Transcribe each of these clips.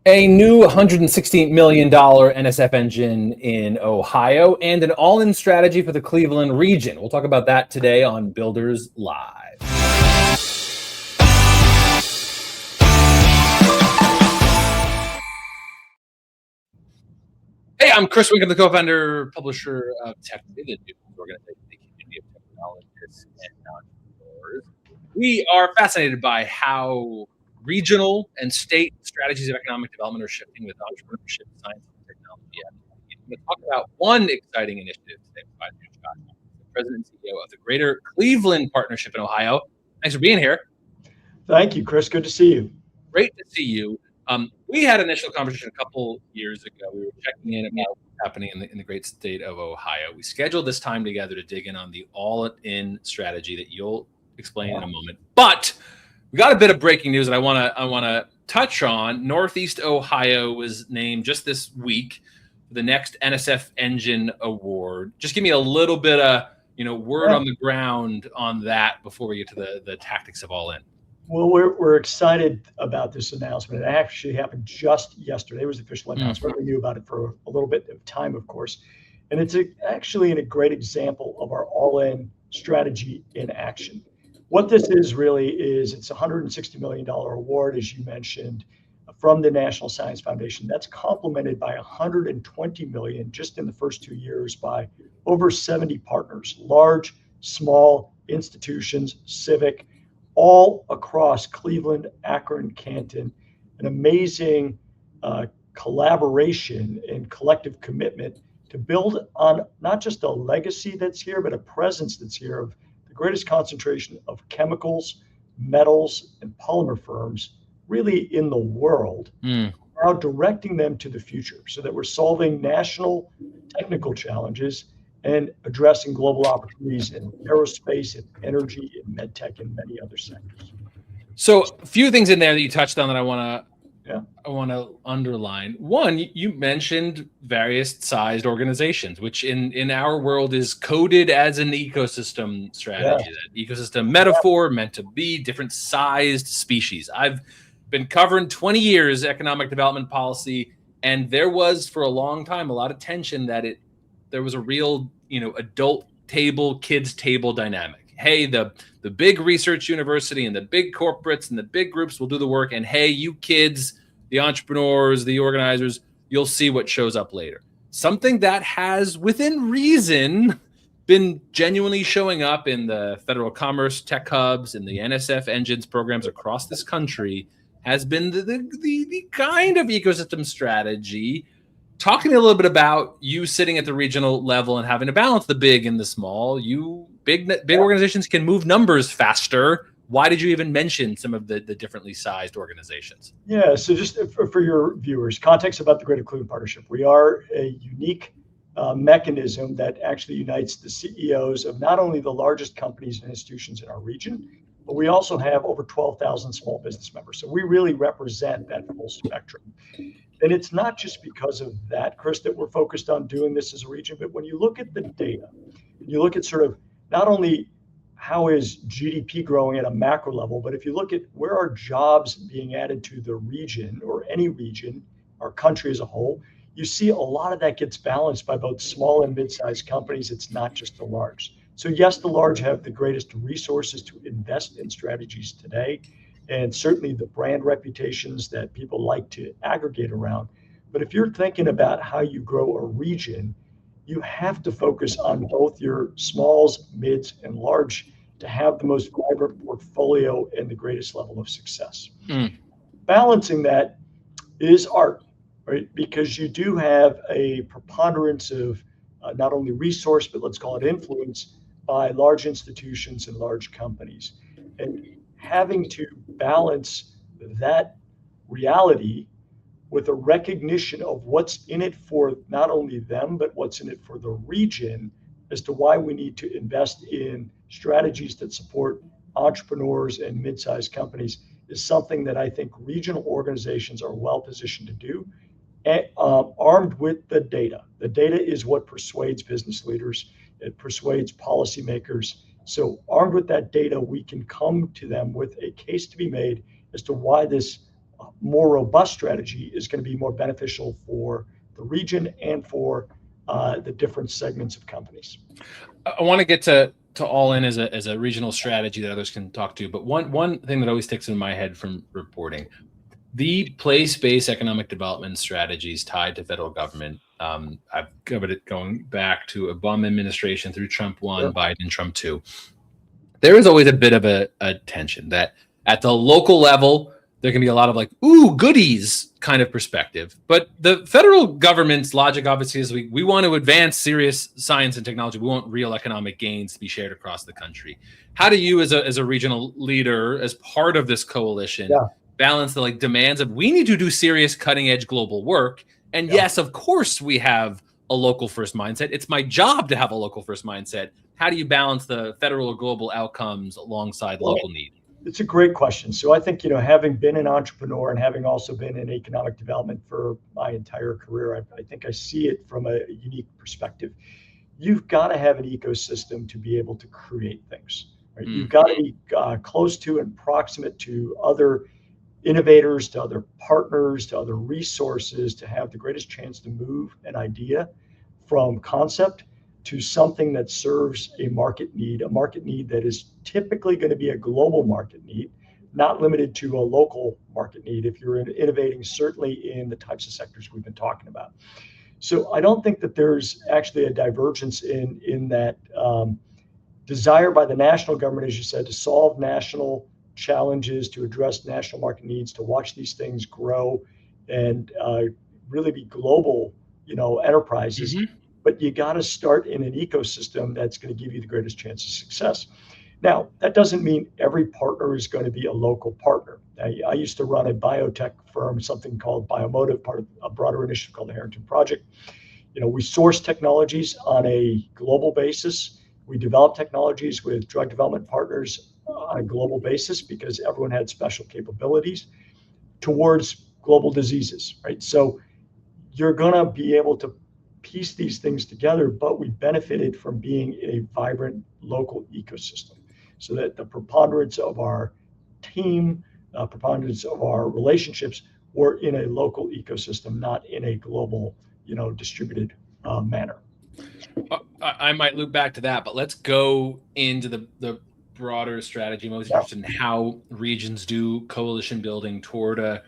A new $160 million NSF engine in Ohio, and an all-in strategy for the Cleveland region. We'll talk about that today on Builders Live. Hey, I'm Chris Wink. I'm the co-founder, publisher of Tech, the news organization, the community of technologists and entrepreneurs. We are fascinated by how regional and state strategies of economic development are shifting with entrepreneurship, science, and technology. I'm going to talk about one exciting initiative today with Baiju Shah, the president and CEO of the Greater Cleveland Partnership in Ohio. Thanks for being here. Thank you, Chris. Good to see you. Great to see you. We had an initial conversation a couple years ago. We were checking in about what's happening in the great state of Ohio. We scheduled this time together to dig in on the all-in strategy that you'll explain in a moment. But we got a bit of breaking news that I want to touch on. Northeast Ohio was named just this week for the next NSF Engine Award. Just give me a little bit of word on the ground on that before we get to the tactics of all in. Well, we're excited about this announcement. It actually happened just yesterday. It was the official announcement. We knew about it for a little bit of time, of course. And it's actually a great example of our all-in strategy in action. What this is really is it's a $160 million award, as you mentioned, from the National Science Foundation. That's complemented by $120 million just in the first 2 years by over 70 partners, large, small institutions, civic, all across Cleveland, Akron, Canton. An amazing collaboration and collective commitment to build on not just a legacy that's here, but a presence that's here of the greatest concentration of chemicals, metals, and polymer firms really in the world, now directing them to the future so that we're solving national technical challenges and addressing global opportunities in aerospace and energy and medtech and many other sectors. So a few things in there that you touched on that I want to underline. One, you mentioned various sized organizations, which in our world is coded as an ecosystem strategy. That ecosystem metaphor meant to be different sized species. I've been covering 20 years economic development policy, and there was for a long time a lot of tension that there was a real adult table, kids table dynamic. Hey, the big research university and the big corporates and the big groups will do the work. And hey, you kids, the entrepreneurs, the organizers, you'll see what shows up later. Something that has, within reason, been genuinely showing up in the federal commerce tech hubs and the NSF engines programs across this country has been the kind of ecosystem strategy. Talk to me a little bit about you sitting at the regional level and having to balance the big and the small. Big organizations can move numbers faster. Why did you even mention some of the differently sized organizations? Yeah, so just for your viewers, context about the Greater Cleveland Partnership. We are a unique mechanism that actually unites the CEOs of not only the largest companies and institutions in our region, but we also have over 12,000 small business members. So we really represent that full spectrum. And it's not just because of that, Chris, that we're focused on doing this as a region, but when you look at the data, you look at sort of not only how is GDP growing at a macro level, but if you look at where are jobs being added to the region or any region, our country as a whole, you see a lot of that gets balanced by both small and mid-sized companies. It's not just the large. So yes, the large have the greatest resources to invest in strategies today, and certainly the brand reputations that people like to aggregate around. But if you're thinking about how you grow a region, you have to focus on both your smalls, mids, and large to have the most vibrant portfolio and the greatest level of success. Balancing that is art, right? Because you do have a preponderance of not only resource, but let's call it influence by large institutions and large companies. And having to balance that reality with a recognition of what's in it for not only them, but what's in it for the region as to why we need to invest in strategies that support entrepreneurs and mid-sized companies is something that I think regional organizations are well positioned to do, armed with the data. The data is what persuades business leaders. It persuades policymakers. So armed with that data, we can come to them with a case to be made as to why this more robust strategy is going to be more beneficial for the region and for the different segments of companies. I want to get to all in as a regional strategy that others can talk to, but one thing that always sticks in my head from reporting, the place-based economic development strategies tied to federal government. I've covered it going back to Obama administration through Trump 1, sure. Biden, Trump 2. There is always a bit of a tension that at the local level, there can be a lot of like, ooh, goodies kind of perspective. But the federal government's logic, obviously, is we want to advance serious science and technology. We want real economic gains to be shared across the country. How do you, as a regional leader, as part of this coalition, balance the like demands of we need to do serious cutting edge global work? And yes, of course, we have a local first mindset. It's my job to have a local first mindset. How do you balance the federal or global outcomes alongside local need? It's a great question. So I think, having been an entrepreneur and having also been in economic development for my entire career, I think I see it from a unique perspective. You've got to have an ecosystem to be able to create things. Right? You've got to be close to and proximate to other innovators, to other partners, to other resources, to have the greatest chance to move an idea from concept to something that serves a market need that is typically going to be a global market need, not limited to a local market need if you're innovating, certainly in the types of sectors we've been talking about. So I don't think that there's actually a divergence in that desire by the national government, as you said, to solve national challenges, to address national market needs, to watch these things grow and really be global, enterprises. But you got to start in an ecosystem that's going to give you the greatest chance of success. Now, that doesn't mean every partner is going to be a local partner. I used to run a biotech firm, something called Biomotive, part of a broader initiative called the Harrington Project. We source technologies on a global basis. We develop technologies with drug development partners on a global basis because everyone had special capabilities towards global diseases, right? So you're going to be able to piece these things together, but we benefited from being in a vibrant local ecosystem so that the preponderance of our team, preponderance of our relationships were in a local ecosystem, not in a global, distributed manner. I might loop back to that, but let's go into the broader strategy. I'm most interested in how regions do coalition building toward a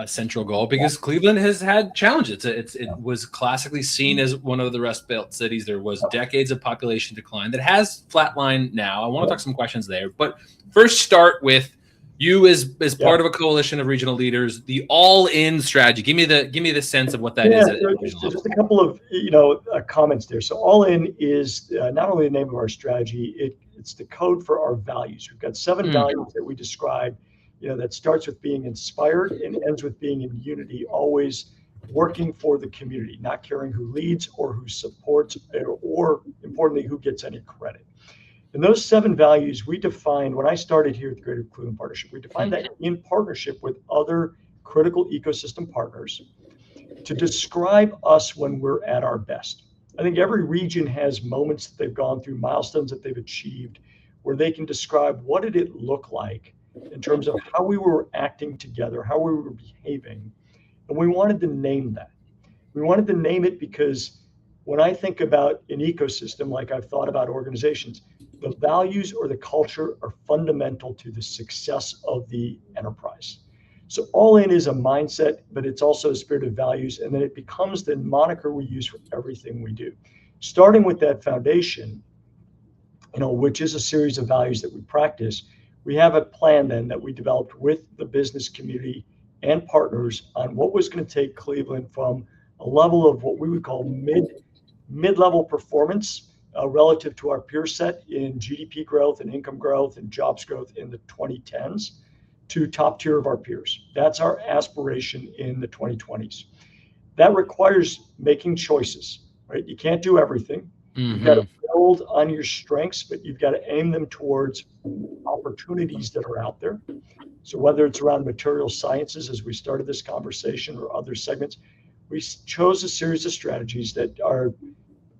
central goal, because Cleveland has had challenges. It was classically seen as one of the Rust Belt cities. There was decades of population decline that has flatlined now. I want to talk some questions there, but first start with you as part of a coalition of regional leaders, the all-in strategy. Give me the sense of what that is. Just a couple of comments there. So all-in is not only the name of our strategy, it's the code for our values. We've got 7 values that we describe. That starts with being inspired and ends with being in unity, always working for the community, not caring who leads or who supports or importantly, who gets any credit. And those 7 values we defined when I started here at the Greater Cleveland Partnership. We defined that in partnership with other critical ecosystem partners to describe us when we're at our best. I think every region has moments that they've gone through, milestones that they've achieved, where they can describe what did it look like in terms of how we were acting together, how we were behaving. And we wanted to name that. We wanted to name it because when I think about an ecosystem, like I've thought about organizations, the values or the culture are fundamental to the success of the enterprise. So all in is a mindset, but it's also a spirit of values. And then it becomes the moniker we use for everything we do. Starting with that foundation, which is a series of values that we practice, we have a plan then that we developed with the business community and partners on what was going to take Cleveland from a level of what we would call mid-level performance relative to our peer set in GDP growth and income growth and jobs growth in the 2010s to top tier of our peers. That's our aspiration in the 2020s. That requires making choices, right? You can't do everything. You've got to build on your strengths, but you've got to aim them towards opportunities that are out there. So whether it's around material sciences, as we started this conversation, or other segments, we chose a series of strategies that are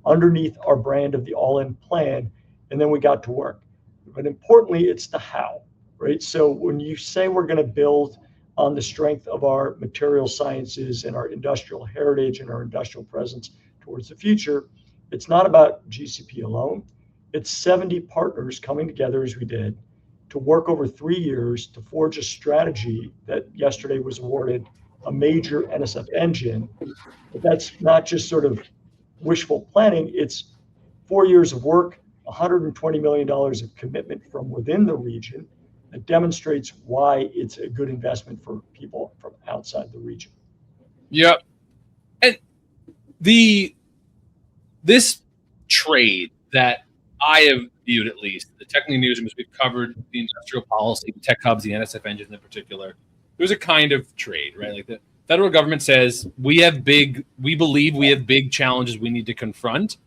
underneath our brand of the all-in plan, and then we got to work. But importantly, it's the how, right? So when you say we're going to build on the strength of our material sciences and our industrial heritage and our industrial presence towards the future. It's not about GCP alone. It's 70 partners coming together as we did to work over 3 years to forge a strategy that yesterday was awarded a major NSF engine. But that's not just sort of wishful planning. It's 4 years of work, $120 million of commitment from within the region that demonstrates why it's a good investment for people from outside the region. Yep. And this trade that I have viewed, at least, the Technical Newsroom, as we've covered the industrial policy, the tech hubs, the NSF engines in particular, there's a kind of trade, right? Like the federal government says, we believe we have big challenges we need to confront.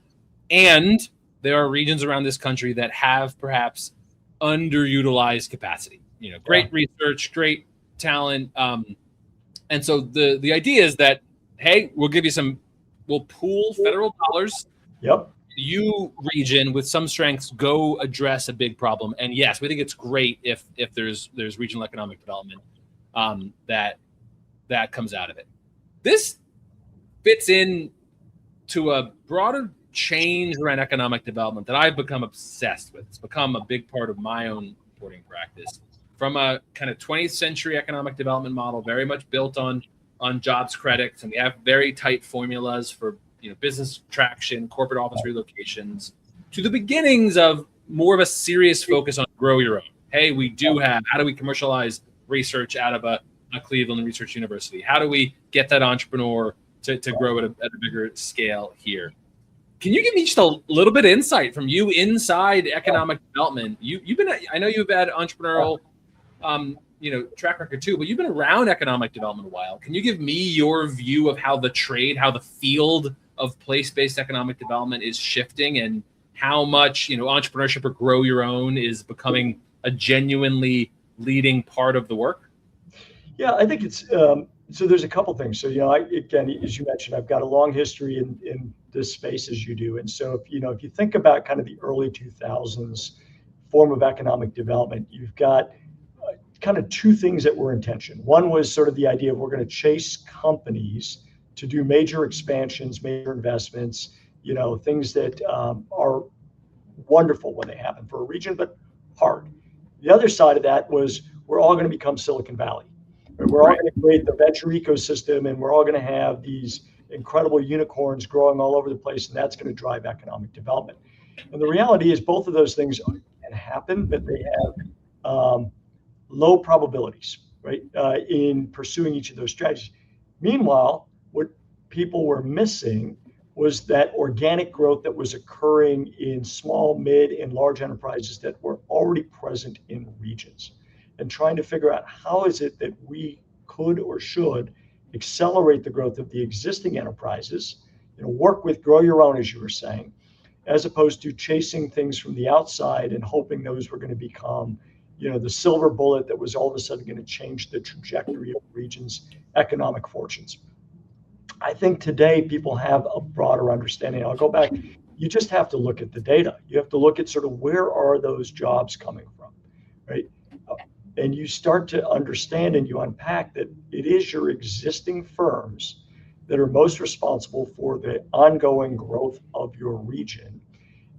And there are regions around this country that have perhaps underutilized capacity, great research, great talent. And so the idea is that, hey, we'll pool federal dollars. Yep. You region with some strengths go address a big problem. And yes, we think it's great if there's regional economic development that comes out of it. This fits in to a broader change around economic development that I've become obsessed with. It's become a big part of my own reporting practice. From a kind of 20th century economic development model, very much built on jobs credits, and we have very tight formulas for business traction, corporate office relocations, to the beginnings of more of a serious focus on grow your own. Hey, how do we commercialize research out of a Cleveland Research University? How do we get that entrepreneur to grow at a bigger scale here? Can you give me just a little bit of insight from you inside economic development? I know you've had entrepreneurial, track record too, but you've been around economic development a while. Can you give me your view of how the field of place-based economic development is shifting, and how much, entrepreneurship or grow your own is becoming a genuinely leading part of the work? Yeah, I think it's, so there's a couple things. So, again, as you mentioned, I've got a long history in this space as you do. And so, if you think about kind of the early 2000s form of economic development, you've got kind of two things that were in tension. One was sort of the idea of we're going to chase companies to do major expansions, major investments, things that are wonderful when they happen for a region, but hard. The other side of that was we're all going to become Silicon Valley. We're all going to create the venture ecosystem, and we're all going to have these incredible unicorns growing all over the place, and that's going to drive economic development. And the reality is both of those things can happen, but they have low probabilities, right, in pursuing each of those strategies. Meanwhile, what people were missing was that organic growth that was occurring in small, mid, and large enterprises that were already present in regions, and trying to figure out how is it that we could or should accelerate the growth of the existing enterprises, work with grow your own, as you were saying, as opposed to chasing things from the outside and hoping those were going to become, the silver bullet that was all of a sudden going to change the trajectory of the region's economic fortunes. I think today people have a broader understanding. I'll go back. You just have to look at the data. You have to look at sort of where are those jobs coming from, right? And you start to understand and you unpack that it is your existing firms that are most responsible for the ongoing growth of your region.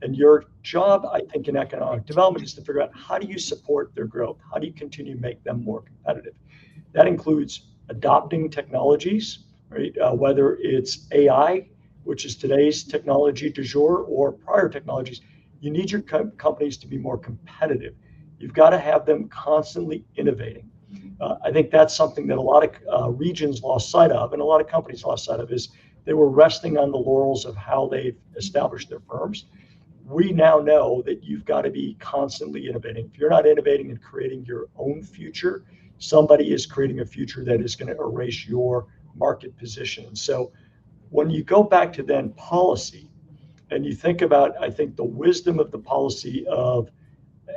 And your job, I think, in economic development is to figure out how do you support their growth? How do you continue to make them more competitive? That includes adopting technologies, right? Whether it's AI, which is today's technology du jour, or prior technologies. You need your companies to be more competitive. You've got to have them constantly innovating. I think that's something that a lot of regions lost sight of, and a lot of companies lost sight of, is they were resting on the laurels of how they've established their firms. We now know that you've got to be constantly innovating. If you're not innovating and creating your own future, somebody is creating a future that is going to erase your market position. So when you go back to then policy, and you think about, I think, the wisdom of the policy of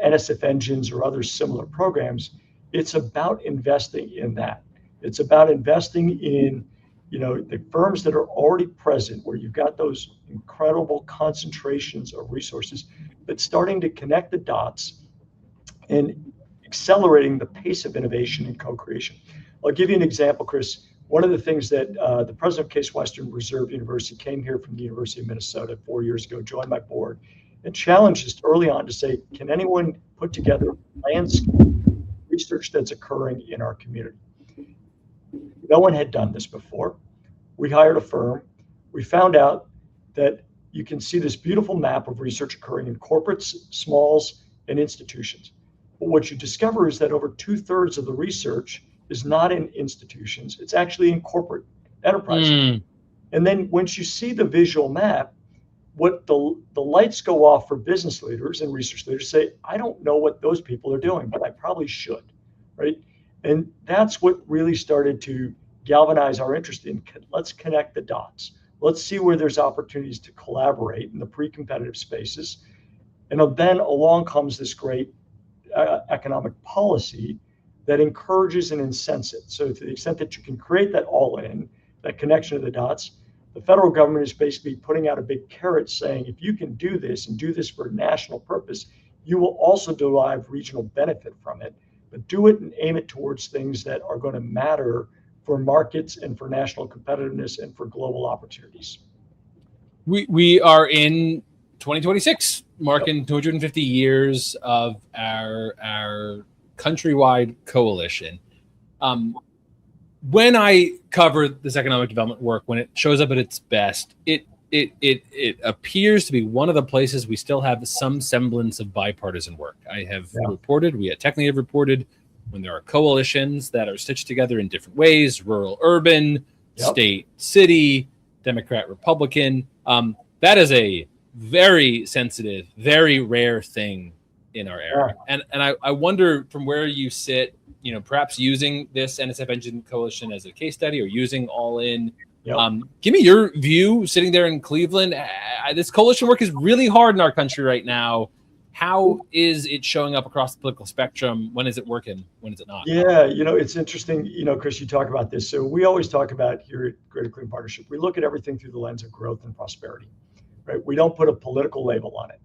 NSF engines or other similar programs, it's about investing in that. It's about investing in, the firms that are already present, where you've got those incredible concentrations of resources, but starting to connect the dots and accelerating the pace of innovation and co-creation. I'll give you an example, Chris. One of the things that the president of Case Western Reserve University came here from the University of Minnesota 4 years ago, joined my board, and challenged us early on to say, can anyone put together landscape research that's occurring in our community? No one had done this before. We hired a firm. We found out that you can see this beautiful map of research occurring in corporates, smalls, and institutions. But what you discover is that over 2/3 of the research is not in institutions, it's actually in corporate enterprises. And then once you see the visual map, what the lights go off for business leaders and research leaders say, I don't know what those people are doing, but I probably should, right? And that's what really started to galvanize our interest in, let's connect the dots. Let's see where there's opportunities to collaborate in the pre-competitive spaces. And then along comes this great economic policy that encourages and incents it. So to the extent that you can create that all-in, that connection of the dots, the federal government is basically putting out a big carrot saying, if you can do this and do this for a national purpose, you will also derive regional benefit from it. But do it and aim it towards things that are going to matter for markets and for national competitiveness and for global opportunities. We are in 2026, marking 250 years of our countrywide coalition. When I cover this economic development work, when it shows up at its best, it appears to be one of the places we still have some semblance of bipartisan work. I have reported, we at Technically have reported, when there are coalitions that are stitched together in different ways, rural, urban, state, city, Democrat, Republican, that is a very sensitive, very rare thing in our era. And I wonder from where you sit, perhaps using this NSF Engine Coalition as a case study or using All In. Give me your view sitting there in Cleveland. This coalition work is really hard in our country right now. How is it showing up across the political spectrum? When is it working? When is it not? Yeah, it's interesting, Chris, you talk about this. So we always talk about here at Greater Cleveland Partnership, we look at everything through the lens of growth and prosperity, right? We don't put a political label on it.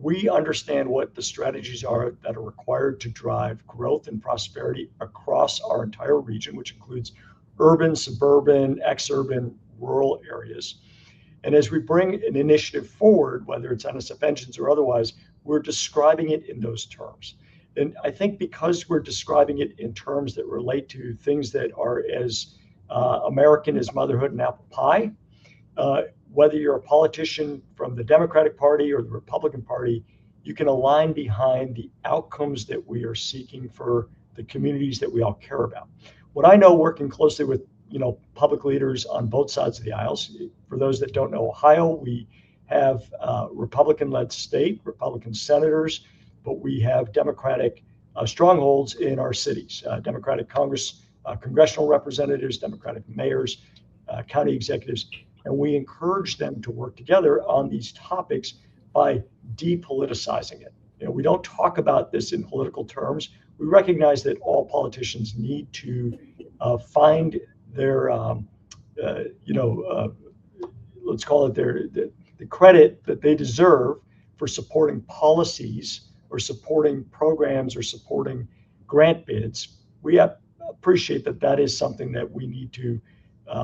We understand what the strategies are that are required to drive growth and prosperity across our entire region, which includes urban, suburban, exurban, rural areas. And as we bring an initiative forward, whether it's NSF Engines or otherwise, we're describing it in those terms. And I think because we're describing it in terms that relate to things that are as American as motherhood and apple pie, whether you're a politician from the Democratic Party or the Republican Party, you can align behind the outcomes that we are seeking for the communities that we all care about. What I know, working closely with public leaders on both sides of the aisles, for those that don't know Ohio, we have Republican-led state, Republican senators, but we have Democratic strongholds in our cities, Democratic Congress, congressional representatives, Democratic mayors, county executives. And we encourage them to work together on these topics by depoliticizing it. We don't talk about this in political terms. We recognize that all politicians need to find their, let's call it the credit that they deserve for supporting policies or supporting programs or supporting grant bids. We appreciate that is something that we need to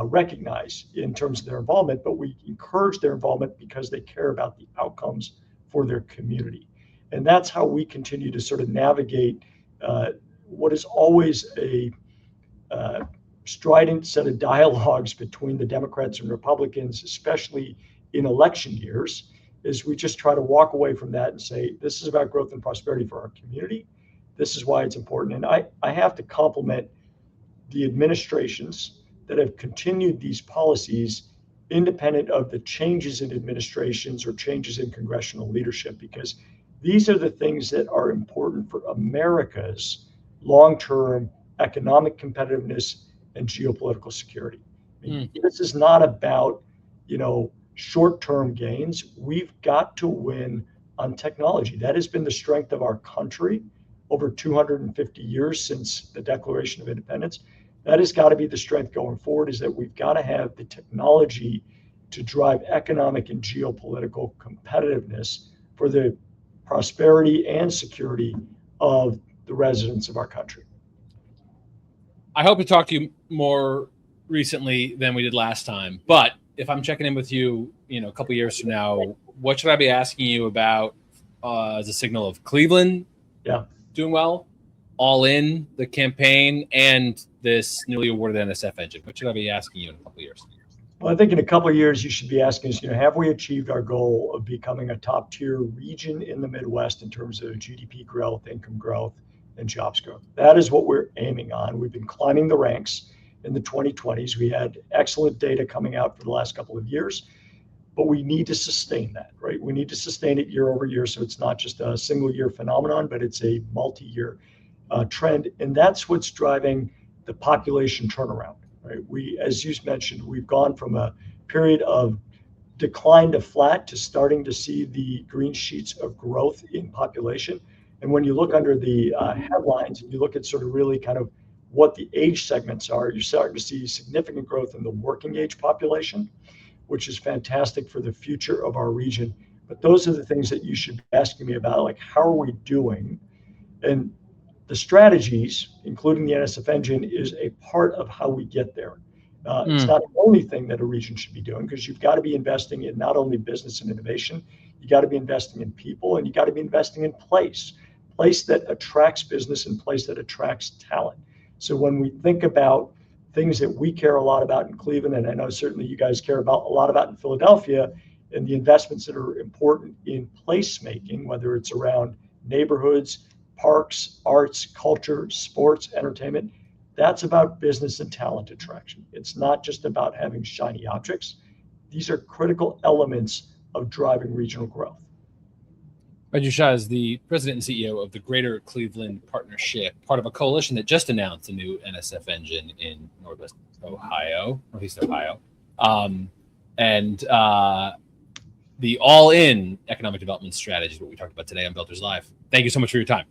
recognize in terms of their involvement, but we encourage their involvement because they care about the outcomes for their community. And that's how we continue to sort of navigate what is always a strident set of dialogues between the Democrats and Republicans, especially in election years, is we just try to walk away from that and say, this is about growth and prosperity for our community. This is why it's important. And I have to compliment the administrations that have continued these policies independent of the changes in administrations or changes in congressional leadership, because these are the things that are important for America's long-term economic competitiveness and geopolitical security. This is not about, short-term gains. We've got to win on technology. That has been the strength of our country over 250 years since the Declaration of Independence. That has got to be the strength going forward, is that we've got to have the technology to drive economic and geopolitical competitiveness for the prosperity and security of the residents of our country. I hope to talk to you more recently than we did last time. But if I'm checking in with you, a couple years from now, what should I be asking you about as a signal of Cleveland doing well, all in the campaign, and this newly awarded NSF engine? What should I be asking you in a couple of years? Well, I think in a couple of years, you should be asking us, have we achieved our goal of becoming a top tier region in the Midwest in terms of GDP growth, income growth, and jobs growth? That is what we're aiming on. We've been climbing the ranks in the 2020s. We had excellent data coming out for the last couple of years, but we need to sustain that, right? We need to sustain it year over year. So it's not just a single year phenomenon, but it's a multi-year trend. And that's what's driving the population turnaround, right? As you mentioned, we've gone from a period of decline to flat to starting to see the green sheets of growth in population. And when you look under the headlines and you look at sort of really kind of what the age segments are, you're starting to see significant growth in the working age population, which is fantastic for the future of our region. But those are the things that you should be asking me about, like how are we doing? And the strategies, including the NSF engine, is a part of how we get there. It's not the only thing that a region should be doing, because you've got to be investing in not only business and innovation, you got to be investing in people, and you got to be investing in place that attracts business and place that attracts talent. So when we think about things that we care a lot about in Cleveland, and I know certainly you guys care about a lot about in Philadelphia, and the investments that are important in placemaking, whether it's around neighborhoods, parks, arts, culture, sports, entertainment, that's about business and talent attraction. It's not just about having shiny objects. These are critical elements of driving regional growth. Baiju Shah is the president and CEO of the Greater Cleveland Partnership, part of a coalition that just announced a new NSF engine in Northeast Ohio. And the all-in economic development strategy is what we talked about today on Builders Live. Thank you so much for your time.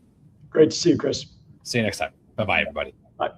Great to see you, Chris. See you next time. Bye-bye, everybody. Bye.